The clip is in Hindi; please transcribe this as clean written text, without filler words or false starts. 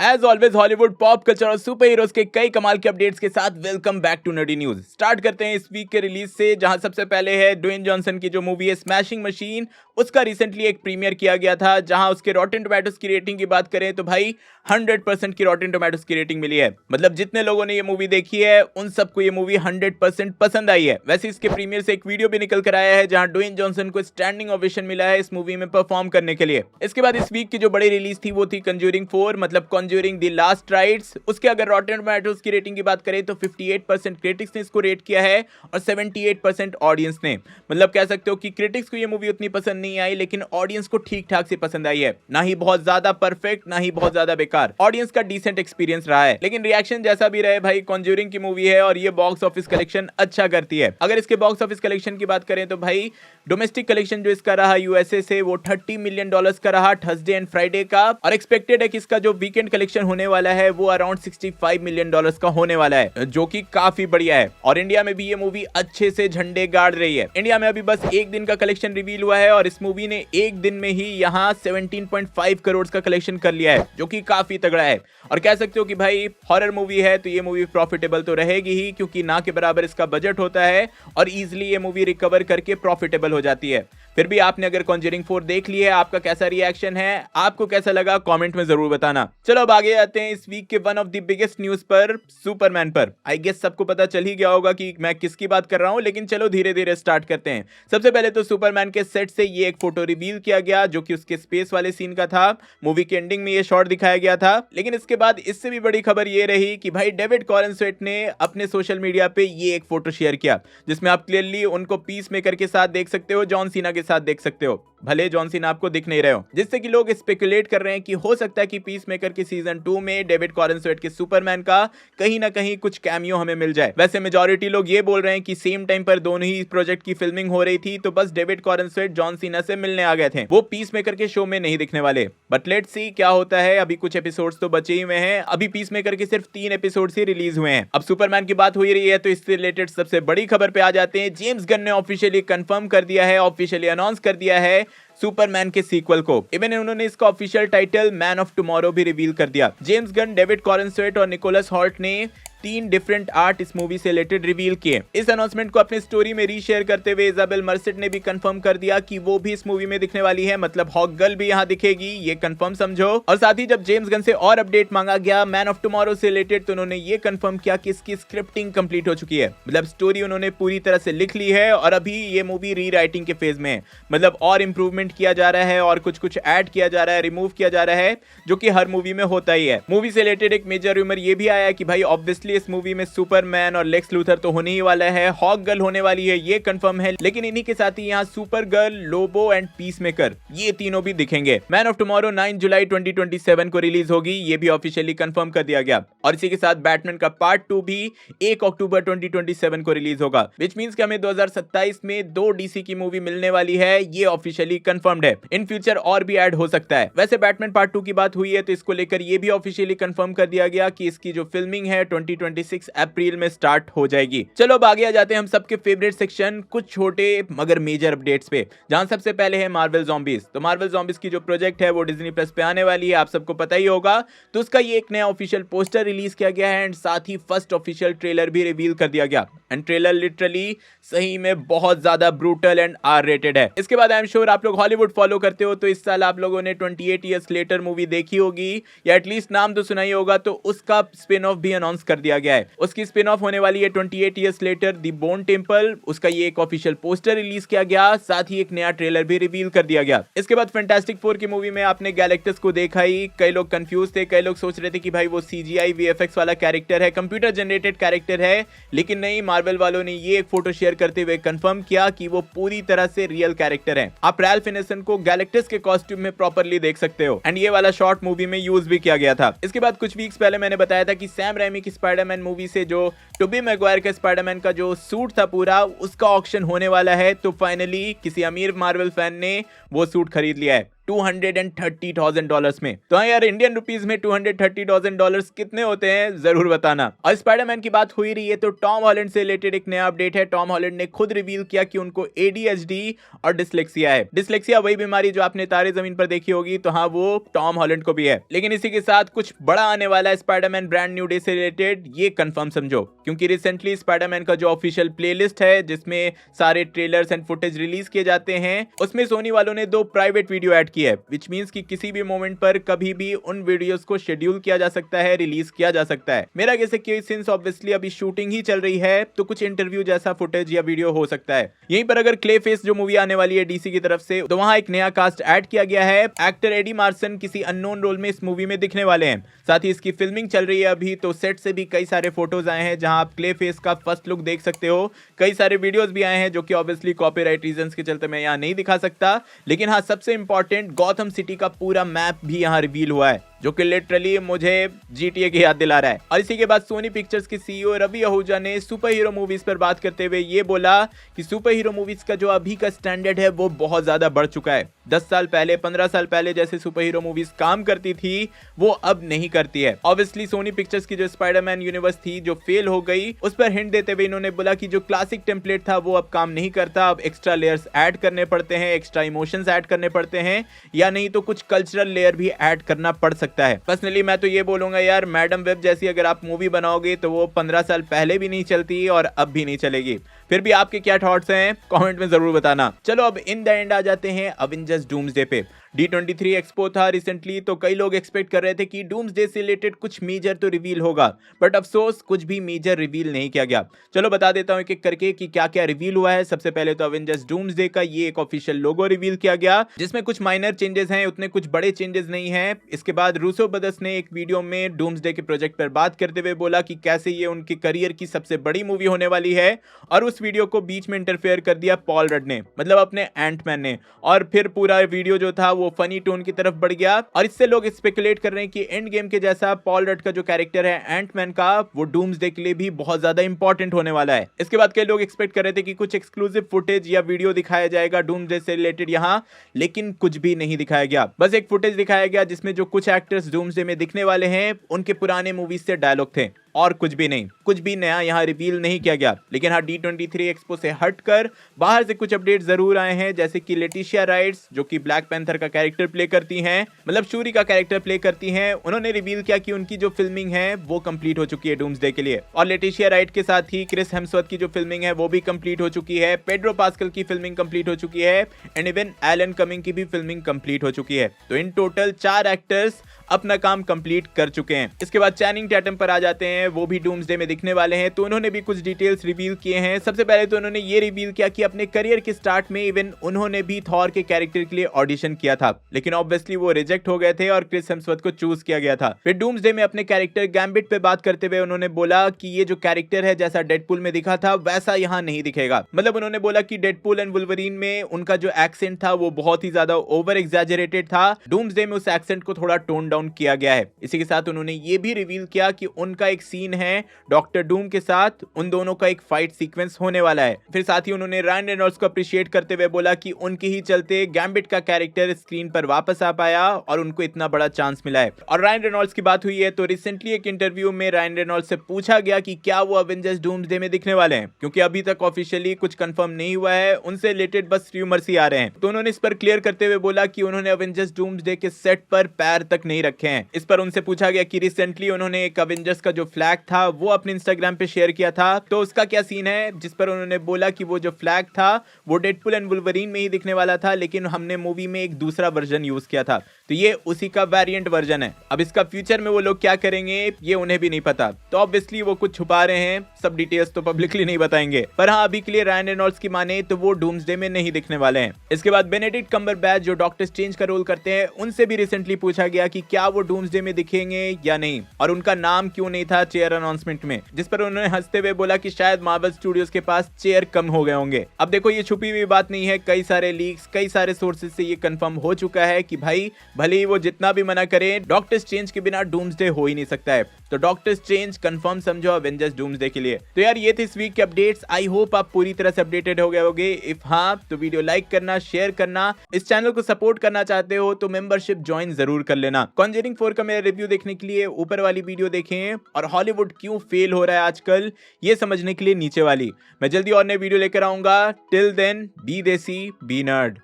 As always Hollywood pop culture और सुपर हीरोज के कई कमाल के अपडेट्स के साथ welcome back to nerdy news. Start करते हैं इस वीक के रिलीज से, जहां सबसे पहले है ड्वेन जॉनसन की जो मूवी है स्मैशिंग मशीन। उसका रिसेंटली एक प्रीमियर किया गया था, जहां उसके रॉटेन टोमेटोज की रेटिंग की बात करें तो भाई 100% की रॉटेन टोमेटोज की रेटिंग मिली है। मतलब जितने लोगों ने ये मूवी देखी है उन सबको ये मूवी 100% पसंद आई है। वैसे इसके प्रीमियर से एक वीडियो भी निकल कर आया है, जहां ड्वेन जॉनसन को स्टैंडिंग ओवेशन मिला है इस मूवी में परफॉर्म करने के लिए। इसके बाद इस वीक की जो बड़ी रिलीज थी वो थी कंज्यूरिंग 4, मतलब कंज्यूरिंग द लास्ट राइट्स। उसके अगर रॉटेन टोमेटोज की रेटिंग की बात करें तो 58% क्रिटिक्स ने इसको रेट किया है और 78% ऑडियंस ने। मतलब कह सकते हो कि क्रिटिक्स को ये मूवी उतनी पसंद नहीं आई, लेकिन ऑडियंस को ठीक ठाक से पसंद आई है। ना ही बहुत ज्यादा परफेक्ट, ना ही बहुत ज्यादा बेकार। ऑडियंस का डिसेंट एक्सपीरियंस रहा है। लेकिन रिएक्शन जैसा भी रहे भाई, कॉन्ज्यूरिंग की मूवी है और ये बॉक्स ऑफिस कलेक्शन अच्छा करती है। अगर इसके बॉक्स ऑफिस कलेक्शन की बात करें तो भाई डोमेस्टिक कलेक्शन जो इसका रहा यूएसए से वो $30 मिलियन का रहा थर्सडे एंड फ्राइडे का, और एक्सपेक्टेड है कि इसका जो वीकेंड कलेक्शन होने वाला है वो अराउंड $65 मिलियन का होने वाला है, जो कि काफी बढ़िया है। और इंडिया में भी ये मूवी अच्छे से झंडे गाड़ रही है। इंडिया में अभी बस एक दिन का कलेक्शन रिवील हुआ है और इस मूवी ने एक दिन में ही यहाँ 17.5 करोड़ का कलेक्शन कर लिया है, जो कि काफी तगड़ा है। और कह सकते हो कि भाई हॉरर मूवी है तो ये मूवी प्रॉफिटेबल तो रहेगी ही, क्योंकि ना के बराबर इसका बजट होता है और इजीली ये मूवी रिकवर करके प्रॉफिटेबल हो जाती है। फिर भी आपने अगर कॉन्जरिंग 4 देख ली है, आपका कैसा रिएक्शन है, आपको कैसा लगा, कमेंट में जरूर बताना। चलो अब आगे आते हैं इस वीक के one of the biggest news पर, सुपरमैन पर। आई गेस सबको पता चल ही गया होगा कि मैं किसकी बात कर रहा हूं, लेकिन चलो धीरे धीरे स्टार्ट करते हैं। सबसे पहले तो सुपरमैन के सेट से ये एक फोटो रिवील किया गया, जो कि उसके स्पेस वाले सीन का था। मूवी के एंडिंग में ये शॉट दिखाया गया था। लेकिन इसके बाद इससे भी बड़ी खबर ये रही कि भाई डेविड कॉरेंस्वेट ने अपने सोशल मीडिया पे ये एक फोटो शेयर किया, जिसमें आप क्लियरली उनको पीस मेकर के साथ देख सकते हो, जॉन सीना के साथ देख सकते हो, भले जॉन सीना आपको दिख नहीं रहे हो। जिससे कि लोग स्पेकुलेट कर रहे हैं कि हो सकता है कि पीस मेकर के सीजन 2 में डेविड कॉरेंस्वेट के सुपरमैन का कहीं ना कहीं कुछ कैमियो हमें मिल जाए। वैसे मेजॉरिटी लोग ये बोल रहे हैं कि सेम टाइम पर दोनों ही प्रोजेक्ट की फिल्मिंग हो रही थी, तो बस डेविड कॉरेंस्वेट जॉन सीना से मिलने आ गए थे, वो पीस मेकर के शो में नहीं दिखने वाले। बट लेट्स सी क्या होता है। अभी कुछ एपिसोड्स तो बचे ही हुए हैं, अभी पीस मेकर के सिर्फ 3 एपिसोड ही रिलीज हुए हैं। अब सुपरमैन की बात हो ही रही है तो इससे रिलेटेड सबसे बड़ी खबर पे आ जाते हैं। जेम्स गन ने ऑफिशियली कंफर्म कर दिया है, ऑफिशियली अनाउंस कर दिया है सुपरमैन के सीक्वल को। इवन उन्होंने इसका official title man of tomorrow भी रिवील कर दिया। जेम्स गन, डेविड कॉरेंस्वेट और निकोलस हॉल्ट ने 3 डिफरेंट आर्ट इस मूवी से रिलेटेड रिवील किए। इस अनाउंसमेंट को अपनी स्टोरी में रीशेयर करते हुए इजाबेल मर्सेट ने भी कंफर्म कर दिया कि वो भी इस मूवी में दिखने वाली है, मतलब हॉक गर्ल भी यहाँ दिखेगी, ये कंफर्म समझो। और साथ ही जब जेम्स गन से और अपडेट मांगा गया मैन ऑफ टुमारो से रिलेटेड, तो उन्होंने ये कंफर्म किया कि इसकी स्क्रिप्टिंग कंप्लीट हो चुकी है, मतलब स्टोरी उन्होंने पूरी तरह से लिख ली है और अभी ये मूवी री राइटिंग के फेज में है। मतलब और इंप्रूवमेंट किया जा रहा है और कुछ ऐड किया जा रहा है, रिमूव किया जा रहा है, जो कि हर मूवी में होता ही है। मूवी से रिलेटेड एक मेजर रूमर ये भी आया है कि भाई ऑब्वियसली इस मूवी में सुपरमैन और लेक्स लूथर तो होने ही वाला है, हॉक गर्ल होने वाली है, ये कंफर्म है। लेकिन इन्हीं के साथ ही यहाँ super girl, Lobo and peace maker, ये तीनों भी दिखेंगे। मैन ऑफ टुमारो 9 जुलाई 2027 को रिलीज होगी, ये भी ऑफिशियली कंफर्म कर दिया गया। और इसी के साथ बैटमैन का पार्ट 2 भी 1 अक्टूबर 2027 को रिलीज होगा, विच मींस कि हमें 2027 में 2 डीसी की मूवी मिलने वाली है, ये ऑफिशियली कंफर्म्ड है। इन फ्यूचर और भी ऐड हो सकता है। वैसे बैटमैन पार्ट 2 की बात हुई है तो इसको लेकर ये भी ऑफिशियली कंफर्म कर दिया गया कि इसकी जो फिल्मिंग है 2026 अप्रैल में स्टार्ट हो जाएगी। चलो अब आगे आ जाते हैं हम सबके फेवरेट सेक्शन, कुछ छोटे मगर मेजर अपडेट्स पे, जहां सबसे पहले है मार्वल ज़ॉम्बीज। तो मार्वल ज़ॉम्बीज की जो प्रोजेक्ट है वो डिज्नी प्लस पे आने वाली है, आप सबको पता ही होगा। तो उसका ये एक नया ऑफिशियल पोस्टर रिलीज किया गया है एंड साथ ही फर्स्ट ऑफिशियल ट्रेलर भी रिवील कर दिया गया। एंड ट्रेलर लिटरली सही में बहुत ज्यादा ब्रूटल एंड आर रेटेड है। इसके बाद आई एम श्योर आप लोग हॉलीवुड फॉलो करते हो तो इस साल आप लोगों ने 28 इयर्स लेटर मूवी देखी होगी, या एटलीस्ट नाम तो सुना ही होगा। तो उसका स्पिन ऑफ भी अनाउंस कर दिया गया है। उसकी स्पिन ऑफ होने वाली है 28 years later the bone temple. उसका ये एक ऑफिशियल पोस्टर रिलीज किया गया, साथ ही एक नया ट्रेलर भी रिवील कर दिया गया। इसके बाद फैंटास्टिक 4 की मूवी में आपने गैलेक्टस को देखा ही। कई लोग कंफ्यूज थे, कई लोग सोच रहे थे कि भाई वो सीजीआई वीएफएक्स वाला कैरेक्टर है, कंप्यूटर जनरेटेड कैरेक्टर है, लेकिन नहीं, मार्वल वालों ने ये एक फोटो शेयर करते हुए कंफर्म किया कि वो पूरी तरह से रियल कैरेक्टर है। आप रैल्फ फिनेसन को गैलेक्टस के कॉस्ट्यूम में प्रॉपर्ली देख सकते हो एंड ये वाला शॉट मूवी में यूज भी किया गया था। इसके बाद कुछ वीक्स पहले मैंने बताया था कि सैम रेमी की स्पाइडरमैन मूवी से जो टोबी मैगवायर के स्पाइडरमैन का जो सूट था पूरा, उसका ऑक्शन होने वाला है। तो फाइनली किसी अमीर मार्वल फैन ने वो सूट खरीद लिया है। $230,000 में। तो हाँ यार, इंडियन रुपीस में $230,000 कितने होते हैं जरूर बताना। और स्पाइडरमैन की बात हुई रही है तो टॉम हॉलैंड से रिलेटेड एक नया अपडेट है। टॉम हॉलैंड ने खुद रिवील किया कि उनको ADHD और डिसलेक्सिया है। डिसलेक्सिया वही बीमारी जो आपने तारे जमीन पर देखी होगी, तो हाँ वो टॉम हॉलैंड को भी है। लेकिन इसी के साथ कुछ बड़ा आने वाला है स्पाइडरमैन ब्रांड न्यू डे से रिलेटेड, ये कंफर्म समझो, क्योंकि रिसेंटली स्पाइडरमैन का जो ऑफिशियल प्लेलिस्ट है जिसमें सारे ट्रेलर्स एंड फुटेज रिलीज किए जाते हैं, उसमें सोनी वालों ने 2 प्राइवेट वीडियो ऐड की है, विच मींस कि किसी भी मोमेंट पर कभी भी उन वीडियोस को शेड्यूल किया जा सकता है, रिलीज किया जा सकता है। मेरा गेस है कि सिंस ऑब्वियसली अभी शूटिंग ही चल रही है तो कुछ इंटरव्यू जैसा फुटेज या वीडियो हो सकता है। यहीं पर अगर क्ले फेस जो मूवी आने वाली है DC की तरफ से, तो वहां एक नया कास्ट ऐड किया गया है। एक्टर एडी मार्सन किसी अननोन रोल में इस मूवी में दिखने वाले हैं। साथ ही इसकी फिल्मिंग चल रही है अभी, तो सेट से भी कई सारे फोटोज आए हैं जहां आप क्ले फेस का फर्स्ट लुक देख सकते हो। कई सारे वीडियोस भी आए हैं जो कि ऑब्वियसली कॉपीराइट रीजंस के चलते मैं यहां नहीं दिखा सकता। लेकिन हाँ, सबसे इंपॉर्टेंट, गॉथम सिटी का पूरा मैप भी यहां रिवील हुआ है, जो कि लिटरली मुझे GTA की याद दिला रहा है। और इसी के बाद सोनी पिक्चर्स के CEO रवि आहूजा ने सुपर हीरो मूवीज पर बात करते हुए ये बोला कि सुपर हीरो मूवीज का जो अभी का स्टैंडर्ड है वो बहुत ज्यादा बढ़ चुका है। 10 साल पहले, 15 साल पहले जैसे सुपर हीरो मूवीज काम करती थी वो अब नहीं करती है। ऑब्वियसली सोनी पिक्चर्स की जो स्पाइडरमैन यूनिवर्स थी जो फेल हो गई, उस पर हिंट देते हुए इन्होंने बोला कि जो क्लासिक टेम्पलेट था वो अब काम नहीं करता, अब एक्स्ट्रा लेयर्स ऐड करने पड़ते हैं, एक्स्ट्रा इमोशंस ऐड करने पड़ते हैं, या नहीं तो कुछ कल्चरल लेयर भी ऐड करना पड़ सकता है। पर्सनली मैं तो ये बोलूंगा यार, मैडम वेब जैसी अगर आप मूवी बनाओगे तो वो 15 साल पहले भी नहीं चलती और अब भी नहीं चलेगी। फिर भी आपके क्या थॉट्स हैं कमेंट में जरूर बताना। चलो अब इन द एंड आ जाते हैं अवेंजर्स डूम्सडे पे। D23 एक्सपो था रिसेंटली, तो कई लोग एक्सपेक्ट कर रहे थे कि डूम्सडे से रिलेटेड कुछ मेजर तो रिवील होगा, बट अफसोस कुछ भी मेजर रिवील नहीं किया गया। चलो बता देता हूं एक एक करके कि क्या क्या रिवील हुआ है। सबसे पहले तो अवेंजर्स डूम्सडे का ये एक ऑफिशियल लोगो रिवील किया गया, जिसमें कुछ माइनर चेंजेस हैं, उतने कुछ बड़े चेंजेस नहीं हैं। इसके बाद रूसो ब्रदर्स ने एक वीडियो में डूम्सडे के प्रोजेक्ट पर बात करते हुए बोला कि कैसे ये उनके करियर की सबसे बड़ी मूवी होने वाली है, और उस वीडियो को बीच में इंटरफेयर कर दिया पॉल रड ने, मतलब अपने एंटमैन ने, और फिर पूरा वीडियो जो था वो फनी टोन की तरफ बढ़ गया। और इससे लोग स्पेकुलेट कर रहे हैं कि एंड गेम के जैसा पॉल रड का जो कैरेक्टर है एंटमैन का, वो डूम्सडे के लिए भी बहुत ज्यादा इंपॉर्टेंट होने वाला है। इसके बाद कई लोग एक्सपेक्ट कर रहे थे कि कुछ एक्सक्लूसिव फुटेज या वीडियो दिखाया जाएगा डूम्सडे से रिलेटेड यहां, लेकिन कुछ भी नहीं दिखाया गया। बस एक फुटेज दिखाया गया जिसमें जो कुछ एक्टर्स डूम्सडे में दिखने वाले हैं उनके पुराने मूवीज से डायलॉग थे, और कुछ भी नहीं, कुछ भी नया यहाँ रिवील नहीं किया गया। लेकिन हाँ, D23 एक्सपो से हटकर बाहर से कुछ अपडेट जरूर आए हैं, जैसे कि लेटिशिया राइट्स जो कि ब्लैक पैंथर का कैरेक्टर प्ले करती हैं, मतलब शूरी का कैरेक्टर प्ले करती हैं, उन्होंने रिवील किया कि उनकी जो फिल्मिंग है वो कंप्लीट हो चुकी है डूम्सडे के लिए। और लेटिशिया राइट के साथ ही क्रिस हेम्सवर्थ की जो फिल्मिंग है वो भी कंप्लीट हो चुकी है, पेड्रो पास्कल की फिल्मिंग कंप्लीट हो चुकी है, एंड इवन एलन कमिंग की भी फिल्मिंग कंप्लीट हो चुकी है। तो इन टोटल 4 एक्टर्स अपना काम कंप्लीट कर चुके हैं। इसके बाद चैनिंग टैटम पर आ जाते हैं, वो भी डूम्सडे में दिखने वाले हैं, तो उन्होंने भी कुछ डिटेल्स रिवील किए हैं। सबसे पहले तो उन्होंने ये रिवील किया कि अपने करियर के स्टार्ट में इवन उन्होंने भी थॉर के कैरेक्टर के लिए ऑडिशन किया था, लेकिन ऑब्वियसली वो रिजेक्ट हो गए थे और क्रिस हेम्सवर्थ को चूज किया गया था। फिर डूम्सडे में अपने कैरेक्टर गैम्बिट पे बात करते हुए उन्होंने बोला कि ये जो कैरेक्टर है जैसा डेडपूल में दिखा था वैसा यहाँ नहीं दिखेगा। मतलब उन्होंने बोला कि डेडपूल एंड वुल्वरीन में उनका जो एक्सेंट था वो बहुत ही ज्यादा ओवर एग्जैजरेटेड था, डूम्सडे में उस एक्सेंट को थोड़ा टोन डाउन किया गया है। इसी के साथ उन्होंने ये भी रिवील किया कि उनका एक सीन है डॉक्टर डूम के साथ, उन दोनों का एक फाइट सीक्वेंस होने वाला है। फिर साथ ही उन्होंने रायन रेनॉल्ड्स को अप्रिशिएट करते हुए बोला कि उनके ही चलते गैम्बिट का कैरेक्टर स्क्रीन पर वापस आ पाया और उनको इतना बड़ा चांस मिला है। और रायन रेनॉल्ड्स की बात हुई है तो रिसेंटली एक इंटरव्यू में रायन रेनॉल्ड्स से पूछा गया कि क्या वो अवेंजर्स डूम्सडे में दिखने वाले हैं, क्योंकि अभी तक ऑफिशियली कुछ कंफर्म नहीं हुआ है, उनसे रिलेटेड बस रूमर्स ही आ रहे हैं। तो उन्होंने इस पर क्लियर करते हुए बोला कि उन्होंने अवेंजर्स डूम्सडे के सेट पर पैर तक नहीं रखे हैं। इस पर उनसे पूछा गया कि रिसेंटली उन्होंने एक अवेंजर्स का जो फ्लैग था वो अपने इंस्टाग्राम पे शेयर किया था, तो उसका क्या सीन है, जिस पर उन्होंने बोला कि वो जो फ्लैग था वो डेडपूल एंड वुल्वरीन में ही दिखने वाला था, लेकिन हमने मूवी में एक दूसरा वर्जन यूज किया था, तो ये उसी का वेरिएंट वर्जन है। अब इसका फ्यूचर में वो लोग क्या करेंगे ये उन्हें भी नहीं पता, तो ऑब्वियसली वो कुछ छुपा रहे हैं, सब डिटेल्स तो पब्लिकली नहीं बताएंगे। पर हाँ, अभी के लिए रायन रेनॉल्ड्स की माने तो वो डूम्सडे में नहीं दिखने वाले हैं। इसके बाद बेनेडिक्ट कम्बरबैच जो डॉक्टर स्ट्रेंज का रोल करते हैं, उनसे भी रिसेंटली पूछा गया कि क्या वो डूम्सडे में दिखेंगे या नहीं, और उनका नाम क्यों नहीं था चेयर अनाउंसमेंट में, जिस पर उन्होंने हंसते हुए बोला कि शायद मार्वल स्टूडियोज के पास चेयर कम हो गए होंगे। अब देखो ये छुपी हुई बात नहीं है, कई सारे लीक्स, कई सारे सोर्सेज से ये कंफर्म हो चुका है कि भाई भले ही वो जितना भी मना करें, डॉक्टर स्ट्रेंज के बिना डूम्सडे हो ही नहीं सकता है। तो डॉक्टर स्ट्रेंज कंफर्म समझो अवेंजर्स डूम्सडे के लिए। तो यार ये थे इस वीक के अपडेट्स। आई होप आप पूरी तरह से अपडेटेड हो गए होगे। इफ हाँ तो वीडियो लाइक करना, शेयर करना, इस चैनल को सपोर्ट करना चाहते हो तो मेंबरशिप ज्वाइन जरूर कर लेना। कॉन्जरिंग 4 का मेरा रिव्यू देखने के लिए ऊपर वाली वीडियो देखें और हॉलीवुड क्यों फेल हो रहा है आजकल ये समझने के लिए नीचे वाली। मैं जल्दी और नई वीडियो लेकर आऊंगा। टिल देन बी देसी बी नर्ड।